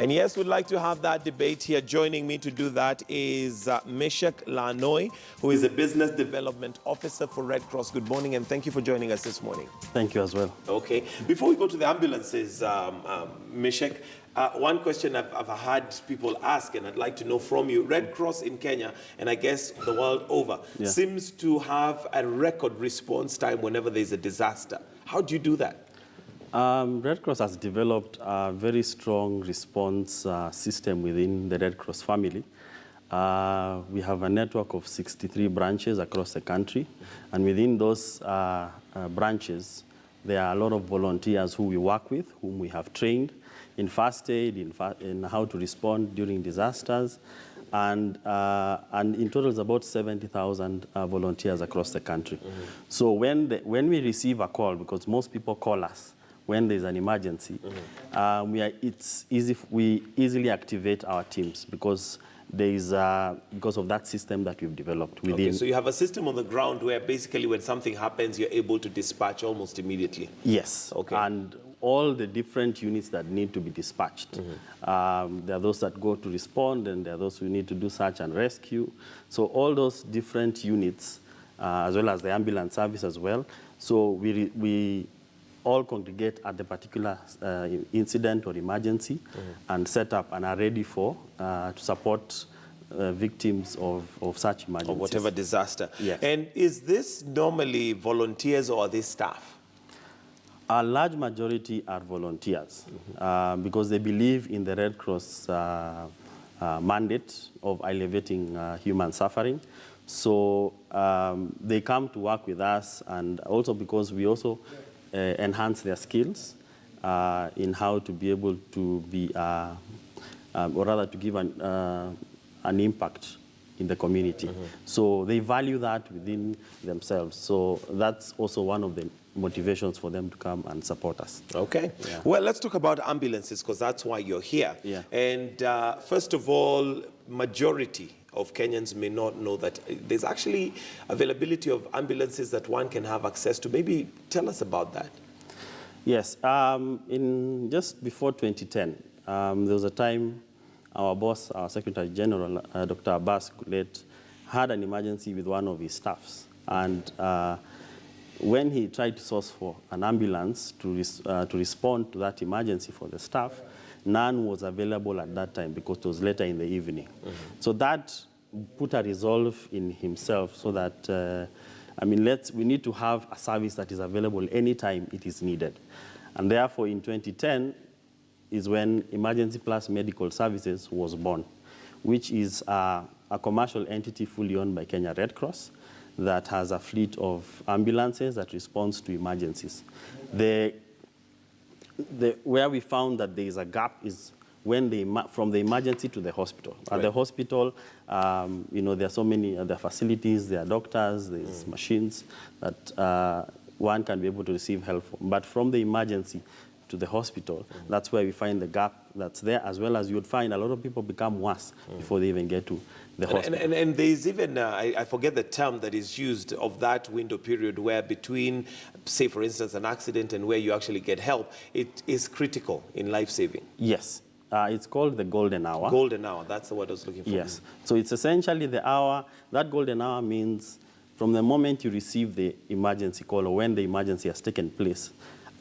And yes, we'd like to have that debate here. Joining me to do that is Meshach Lanoi, who is a Business Development Officer for Red Cross. Good morning, and thank you for joining us this morning. Thank you as well. Okay. Before we go to the ambulances, Meshach, one question I've had people ask, and I'd like to know from you. Red Cross in Kenya, and I guess the world over, seems to have a record response time whenever there's a disaster. How do you do that? Red Cross has developed a very strong response system within the Red Cross family. We have a network of 63 branches across the country, and within those branches, there are a lot of volunteers who we work with, whom we have trained in first aid, in how to respond during disasters, and in total it's about 70,000 volunteers across the country. So when we receive a call, because most people call us when there's an emergency, we easily activate our teams because because of that system that we've developed within. Okay, so you have a system on the ground where basically when something happens, you're able to dispatch almost immediately. Yes. Okay. And all the different units that need to be dispatched. There are those that go to respond, and there are those who need to do search and rescue. So all those different units, as well as the ambulance service as well. So we all congregate at the particular incident or emergency and set up and are ready to support victims of such emergencies. Or whatever disaster. Yes. And is this normally volunteers or are they staff? A large majority are volunteers because they believe in the Red Cross mandate of alleviating human suffering. So they come to work with us, and also because we also enhance their skills in how to be able to be, or rather to give an impact in the community. So they value that within themselves. So that's also one of the motivations for them to come and support us. Okay. Yeah. Well, let's talk about ambulances because that's why you're here. Yeah. And first of all, majority of Kenyans may not know that there's actually availability of ambulances that one can have access to. Maybe tell us about that. Yes. In just before 2010, there was a time our boss, our Secretary General, Dr. Abbas Gulet, had an emergency with one of his staffs. And when he tried to source for an ambulance to respond to that emergency for the staff, none was available at that time because it was later in the evening. So that put a resolve in himself so that, we need to have a service that is available anytime it is needed. And therefore, in 2010 is when Emergency Plus Medical Services was born, which is a commercial entity fully owned by Kenya Red Cross that has a fleet of ambulances that responds to emergencies. Where we found that there is a gap is when from the emergency to the hospital. Right. At the hospital, there are so many other facilities, there are doctors, there's machines that one can be able to receive help from. But from the emergency to the hospital, that's where we find the gap that's there, as well as you would find a lot of people become worse before they even get to the hospital. And there's even, I forget the term that is used of that window period where between, say for instance, an accident and where you actually get help, it is critical in life-saving. Yes. It's called the golden hour. Golden hour, that's the word I was looking for. Yes. So it's essentially the hour, that golden hour means from the moment you receive the emergency call or when the emergency has taken place,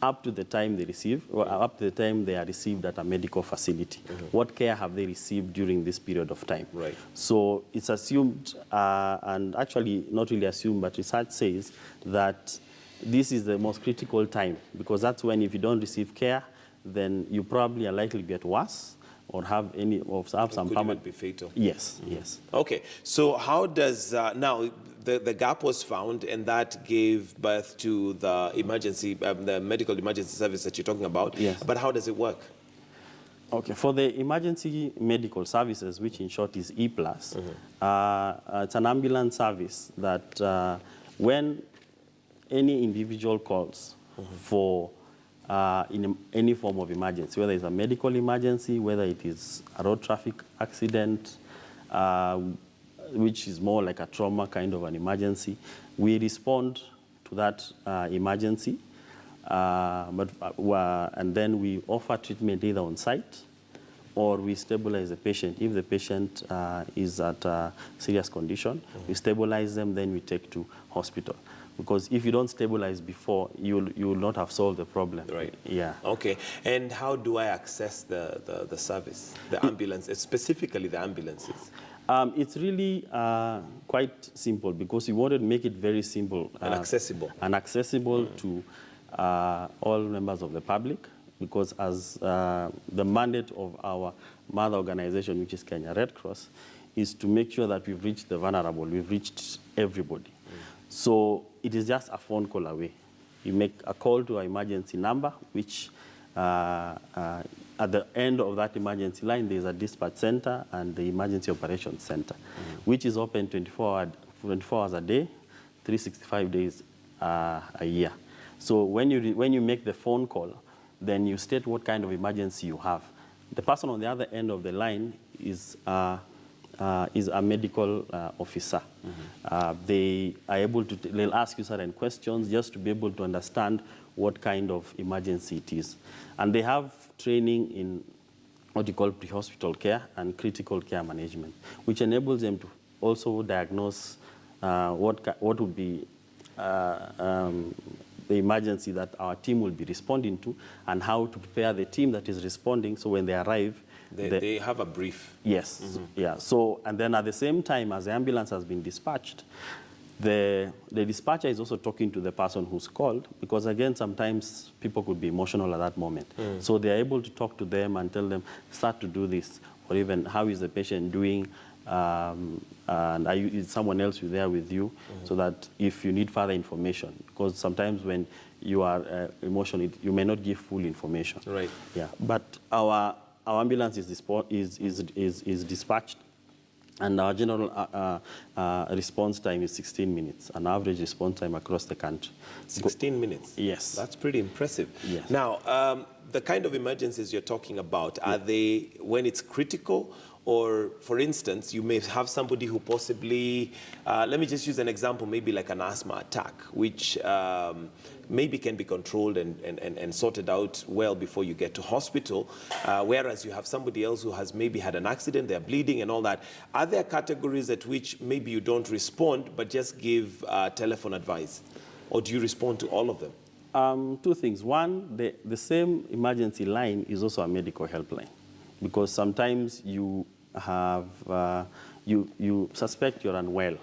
up to the time they receive, or up to the time they are received at a medical facility. What care have they received during this period of time? Right. So it's assumed, and actually not really assumed, but research says that this is the most critical time because that's when if you don't receive care, then you probably are likely to get worse or have some permanent. Be fatal. Yes, yes. Okay, so how does now the gap was found and that gave birth to the emergency, the medical emergency service that you're talking about. Yes. But how does it work? Okay, for the emergency medical services, which in short is E+, it's an ambulance service that when any individual calls for in any form of emergency, whether it's a medical emergency, whether it is a road traffic accident, which is more like a trauma kind of an emergency, we respond to that emergency, and then we offer treatment either on site or we stabilize the patient. If the patient is at a serious condition, we stabilize them, then we take to hospital. Because if you don't stabilize before, you will not have solved the problem. Right. Yeah. Okay. And how do I access the service, the ambulance, specifically the ambulances? It's really quite simple because we wanted to make it very simple. And accessible. And accessible to all members of the public, because as the mandate of our mother organization, which is Kenya Red Cross, is to make sure that we've reached the vulnerable, we've reached everybody. So it is just a phone call away. You make a call to our emergency number, which at the end of that emergency line, there's a dispatch center and the emergency operations center, which is open 24 hours a day, 365 days a year. So when you make the phone call, then you state what kind of emergency you have. The person on the other end of the line is a medical officer. They are able to, they'll ask you certain questions just to be able to understand what kind of emergency it is. And they have training in what you call pre-hospital care and critical care management, which enables them to also diagnose what would be the emergency that our team will be responding to, and how to prepare the team that is responding, so when they arrive, they have a brief. Yes, yeah. So, and then at the same time as the ambulance has been dispatched, the dispatcher is also talking to the person who's called, because again, sometimes people could be emotional at that moment. So they are able to talk to them and tell them, start to do this, or even how is the patient doing, and is someone else there with you, so that if you need further information, because sometimes when you are emotional, you may not give full information. Right. Yeah. But our ambulance is dispatched, and our general response time is 16 minutes, an average response time across the country. 16 minutes? Yes. That's pretty impressive. Yes. Now, the kind of emergencies you're talking about, are they when it's critical? Or, for instance, you may have somebody who possibly, let me just use an example, maybe like an asthma attack, which maybe can be controlled and sorted out well before you get to hospital, whereas you have somebody else who has maybe had an accident, they're bleeding and all that. Are there categories at which maybe you don't respond, but just give telephone advice? Or do you respond to all of them? Two things. One, the same emergency line is also a medical helpline, because sometimes you have you suspect you're unwell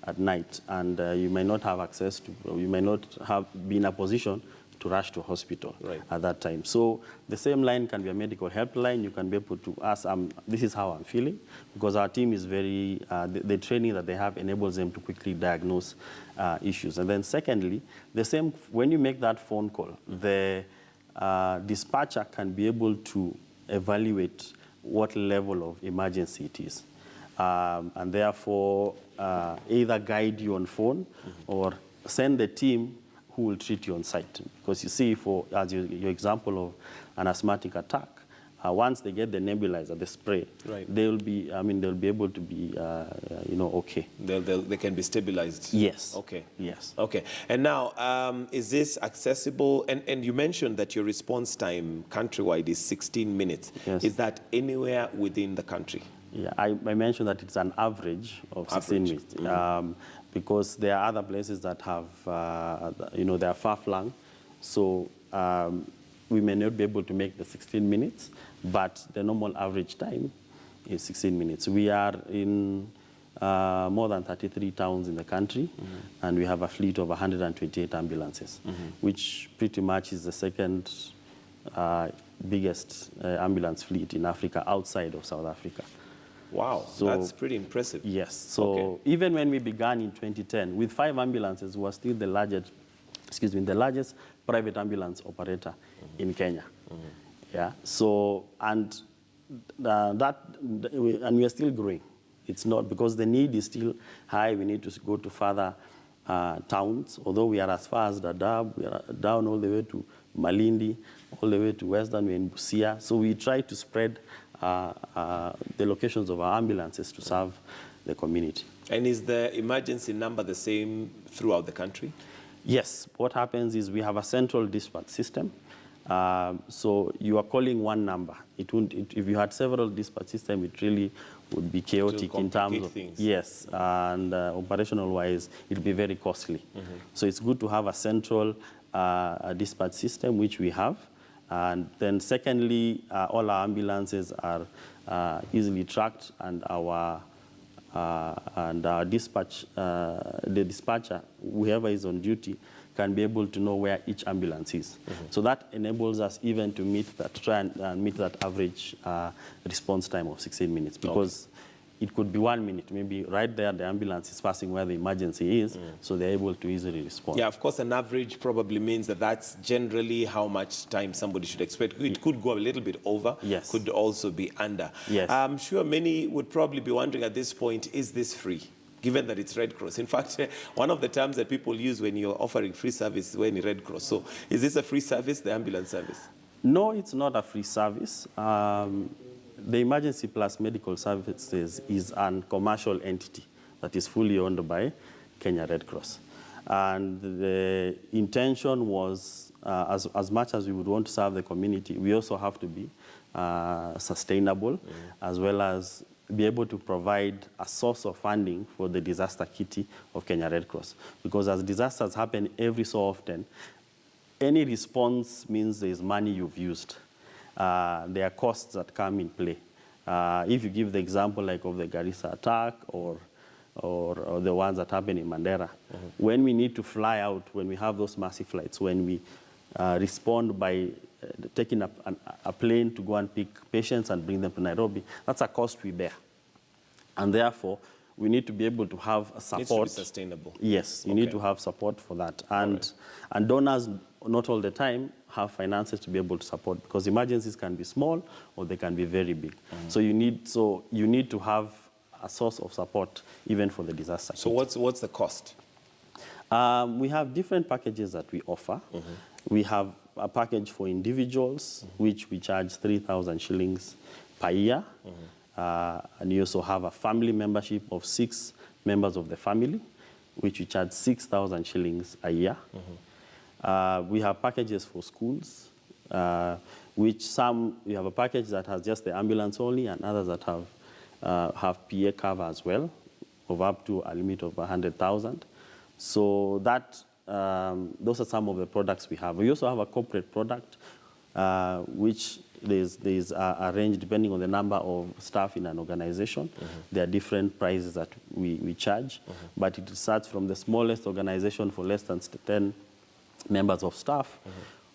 at night, and you may not have access to, or you may not have been in a position to rush to hospital at that time. So the same line can be a medical helpline. You can be able to ask, this is how I'm feeling, because our team is very, the training that they have enables them to quickly diagnose issues. And then secondly, the same, when you make that phone call, the dispatcher can be able to evaluate what level of emergency it is. And therefore, either guide you on phone or send the team who will treat you on site. Because you see, as your example of an asthmatic attack, once they get the nebulizer, the spray, they'll be able to be, okay. They can be stabilized? Yes. Okay. Yes. Okay. And now, is this accessible? And you mentioned that your response time countrywide is 16 minutes. Yes. Is that anywhere within the country? Yeah, I mentioned that it's an average of 16 minutes. Because there are other places that have, they are far-flung. So we may not be able to make the 16 minutes, but the normal average time is 16 minutes. We are in more than 33 towns in the country, and we have a fleet of 128 ambulances, which pretty much is the second biggest ambulance fleet in Africa outside of South Africa. Wow, so, that's pretty impressive. Yes. So even when we began in 2010, with 5 ambulances, we were still the largest private ambulance operator in Kenya. Yeah. So, and we are still growing. It's not, because the need is still high. We need to go to further towns. Although we are as far as Dadaab, we are down all the way to Malindi, all the way to Western, we're in Busia. So we try to spread the locations of our ambulances to serve the community. And is the emergency number the same throughout the country? Yes. What happens is we have a central dispatch system, So you are calling one number. If you had several dispatch systems, it really would be chaotic in terms of things. Yes, and operational-wise, it will be very costly. So it's good to have a central dispatch system, which we have. And then secondly, all our ambulances are easily tracked, and our dispatch, the dispatcher, whoever is on duty, can be able to know where each ambulance is. So that enables us even to meet that, try and meet that average response time of 16 minutes, because it could be 1 minute, maybe right there the ambulance is passing where the emergency is, so they're able to easily respond. Yeah, of course, an average probably means that that's generally how much time somebody should expect. It could go a little bit over, Yes. could also be under. Yes. I'm sure many would probably be wondering at this point, is this free? Given that it's Red Cross. In fact, one of the terms that people use when you're offering free service is when you're Red Cross. So is this a free service, the ambulance service? No, it's not a free service. The Emergency Plus Medical Services is a commercial entity that is fully owned by Kenya Red Cross. And the intention was, as much as we would want to serve the community, we also have to be sustainable, as well as be able to provide a source of funding for the disaster kitty of Kenya Red Cross. Because as disasters happen every so often, any response means there is money you've used. There are costs that come in play. If you give the example like of the Garissa attack or the ones that happen in Mandera, when we need to fly out, when we have those massive flights, when we respond by taking a plane to go and pick patients and bring them to Nairobi, that's a cost we bear. And therefore, we need to be able to have support. It needs to be sustainable. Yes, you need to have support for that. And donors, not all the time, have finances to be able to support, because emergencies can be small or they can be very big. So you need to have a source of support even for the disaster. So what's the cost? We have different packages that we offer. We have a package for individuals, which we charge 3,000 shillings per year. And you also have a family membership of 6 members of the family, which we charge 6,000 shillings a year. We have packages for schools, which we have a package that has just the ambulance only, and others that have PA cover as well, of up to a limit of 100,000. So those are some of the products we have. We also have a corporate product, which there's a range depending on the number of staff in an organization. There are different prices that we charge, but it starts from the smallest organization for less than 10 members of staff,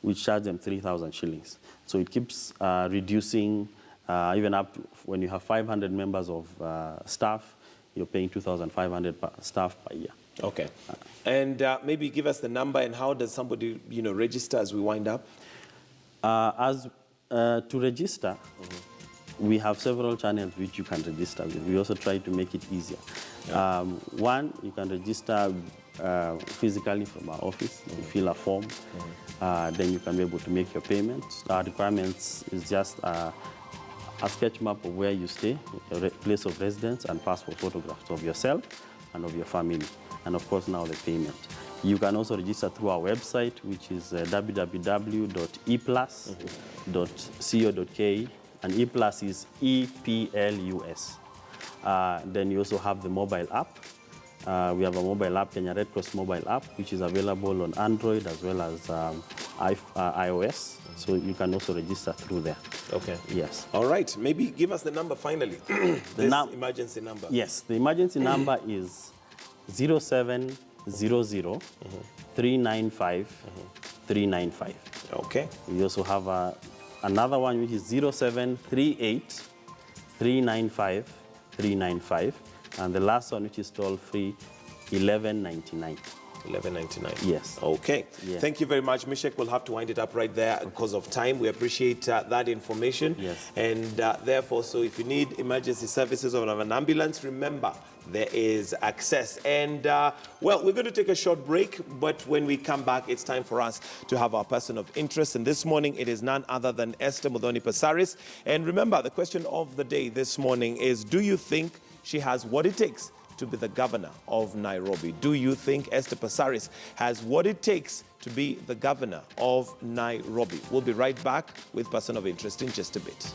we charge them 3,000 shillings. So it keeps reducing, even up to when you have 500 members of staff, you're paying 2,500 per staff per year. Okay. And maybe give us the number, and how does somebody register as we wind up? To register, we have several channels which you can register with. We also try to make it easier. One, you can register physically from our office. You fill a form. Then you can be able to make your payments. Our requirements is just a sketch map of where you stay, your place of residence, and passport photographs of yourself and of your family. And of course, now the payment. You can also register through our website, which is www.eplus.co.ke, and eplus is EPLUS. Then you also have the mobile app. We have a mobile app, Kenya Red Cross mobile app, which is available on Android as well as iOS. So you can also register through there. Okay. Yes. All right. Maybe give us the number finally. This emergency number. Yes. The emergency number is 0700 395 395. Okay. We also have another one, which is 0738 395 395. And the last one, which is toll-free, 1199. 1199. Yes. Okay. Yes. Thank you very much, Mishek. We'll have to wind it up right there because of time. We appreciate that information. Yes. And therefore, so if you need emergency services of an ambulance, remember, there is access. And, well, we're going to take a short break, but when we come back, it's time for us to have our person of interest. And this morning, it is none other than Esther Muthoni Pasaris. And remember, the question of the day this morning is, do you think she has what it takes to be the governor of Nairobi? Do you think Esther Passaris has what it takes to be the governor of Nairobi? We'll be right back with Person of Interest in just a bit.